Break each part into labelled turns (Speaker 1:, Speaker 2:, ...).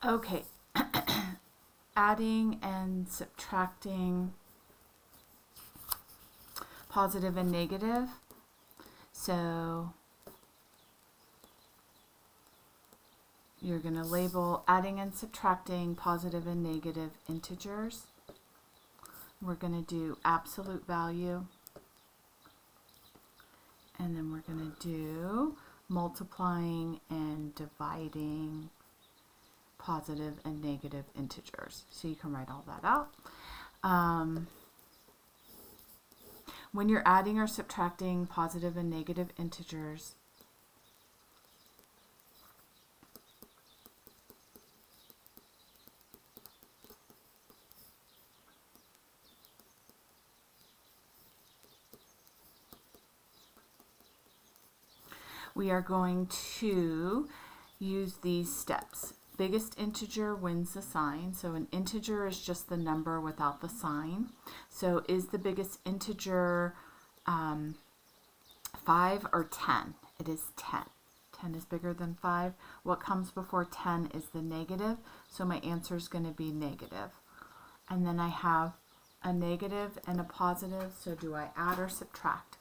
Speaker 1: Okay, adding and subtracting positive and negative. So you're going to label adding and subtracting positive and negative integers. We're going to do absolute value. And then we're going to do multiplying and dividing positive and negative integers. So you can write all that out. When you're adding or subtracting positive and negative integers, we are going to use these steps. Biggest integer wins the sign. So an integer is just the number without the sign. So is the biggest integer 5 or 10? It is 10. 10 is bigger than 5. What comes before 10 is the negative. So my answer is going to be negative. And then I have a negative and a positive. So do I add or subtract?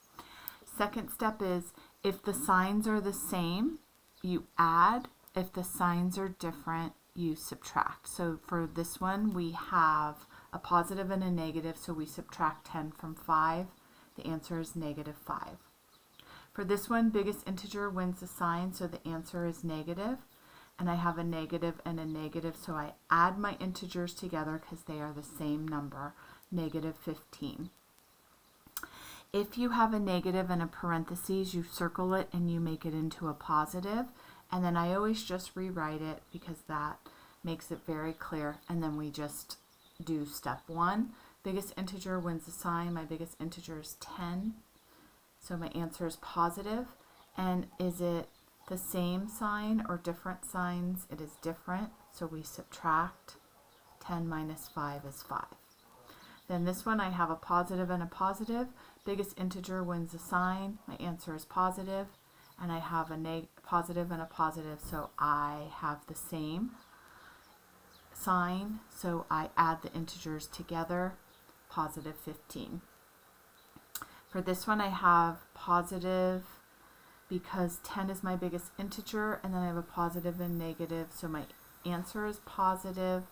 Speaker 1: Second step is if the signs are the same, you add. If the signs are different, you subtract. So for this one, we have a positive and a negative, so we subtract 10 from 5. The answer is negative 5. For this one, biggest integer wins the sign, so the answer is negative. And I have a negative and a negative, so I add my integers together because they are the same number, negative 15. If you have a negative and a parentheses, you circle it and you make it into a positive. And then I always just rewrite it because that makes it very clear. And then we just do step 1. Biggest integer wins the sign. My biggest integer is 10. So my answer is positive. And is it the same sign or different signs? It is different. So we subtract. 10 minus 5 is 5. Then this one I have a positive and a positive. Biggest integer wins the sign. My answer is positive. And I have a positive and a positive, so I have the same sign. So I add the integers together, positive 15. For this one I have positive because 10 is my biggest integer, and then I have a positive and negative, so my answer is positive.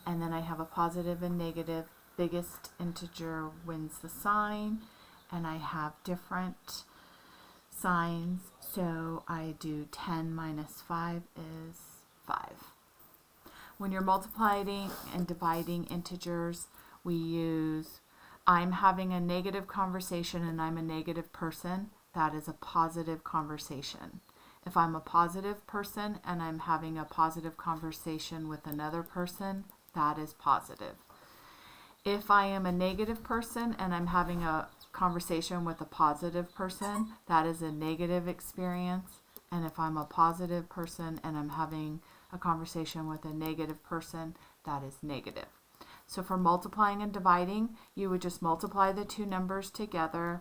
Speaker 1: And then I have a positive and negative. Biggest integer wins the sign, and I have different signs, so I do 10 minus 5 is 5. When you're multiplying and dividing integers, we use I'm having a negative conversation and I'm a negative person. That is a positive conversation. If I'm a positive person and I'm having a positive conversation with another person, that is positive. If I am a negative person and I'm having a conversation with a positive person, that is a negative experience. And if I'm a positive person and I'm having a conversation with a negative person, that is negative. So for multiplying and dividing, you would just multiply the two numbers together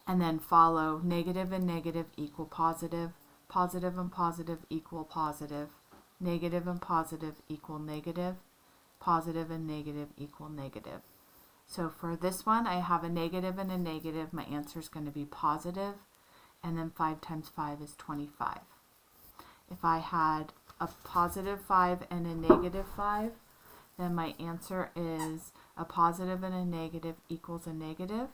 Speaker 1: and then follow negative and negative equal positive, positive and positive equal positive, negative and positive equal negative, positive and negative equal negative. So for this one, I have a negative and a negative. My answer is going to be positive. And then 5 times 5 is 25. If I had a positive 5 and a negative 5, then my answer is a positive and a negative equals a negative.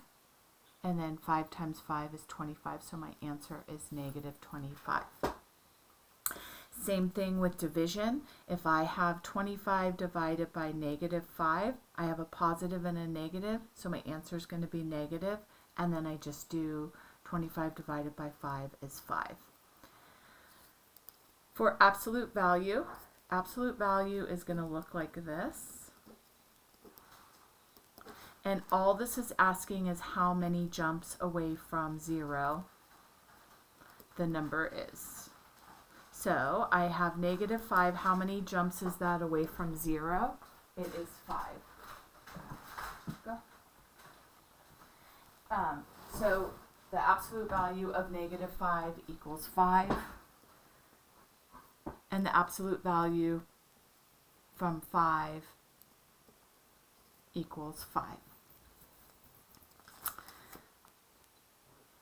Speaker 1: And then 5 times 5 is 25. So my answer is negative 25. Same thing with division. If I have 25 divided by negative 5, I have a positive and a negative, so my answer is going to be negative, and then I just do 25 divided by 5 is 5. For absolute value is going to look like this. And all this is asking is how many jumps away from 0 the number is. So I have negative 5. How many jumps is that away from 0? It is 5. Go. So the absolute value of negative 5 equals 5. and the absolute value from 5 equals 5.